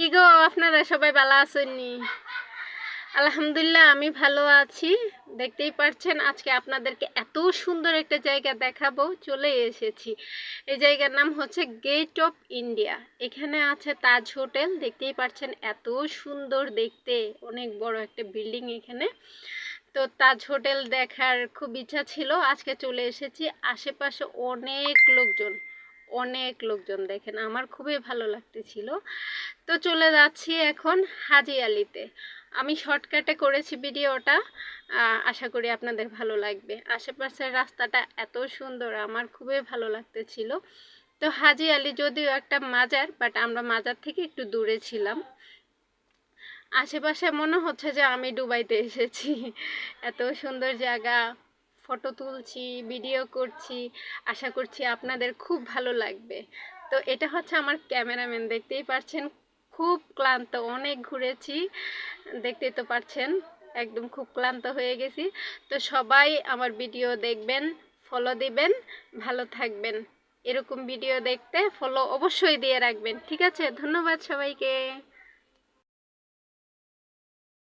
কি গো, আপনারা সবাই ভালো আছেননি? আলহামদুলিল্লাহ আমি ভালো আছি। দেখতেই পাচ্ছেন আজকে আপনাদেরকে এত সুন্দর একটা জায়গা দেখাবো, চলে এসেছি। এই জায়গার নাম হচ্ছে গেট অফ ইন্ডিয়া। এখানে আছে তাজ হোটেল, দেখতেই পাচ্ছেন এত সুন্দর দেখতে, অনেক বড় একটা বিল্ডিং এখানে। তো তাজ হোটেল দেখার খুব ইচ্ছা ছিল, আজকে চলে এসেছি। আশেপাশে অনেক লোকজন দেখেন, আমার খুবই ভালো লাগতেছিল। তো চলে যাচ্ছি এখন হাজি আলিতে। আমি শর্টকাটে করেছি ভিডিওটা, আশা করি আপনাদের ভালো লাগবে। আশেপাশের রাস্তাটা এত সুন্দর, আমার খুবই ভালো লাগতেছিল। তো হাজি আলি যদিও একটা মাজার, বাট আমরা মাজার থেকে একটু দূরে ছিলাম। আশেপাশে মনে হচ্ছে যে আমি দুবাইতে এসেছি। এত সুন্দর জায়গা, ফটো তুলছি, ভিডিও করছি, আশা করছি আপনাদের খুব ভালো লাগবে। তো এটা হচ্ছে আমার ক্যামেরাম্যান, দেখতেই পাচ্ছেন খুব ক্লান্ত, অনেক ঘুরেছি, দেখতেই তো পাচ্ছেন একদম খুব ক্লান্ত হয়ে গেছি। তো সবাই আমার ভিডিও দেখবেন, ফলো দিবেন, ভালো থাকবেন। এরকম ভিডিও দেখতে ফলো অবশ্যই দিয়ে রাখবেন, ঠিক আছে? ধন্যবাদ সবাইকে।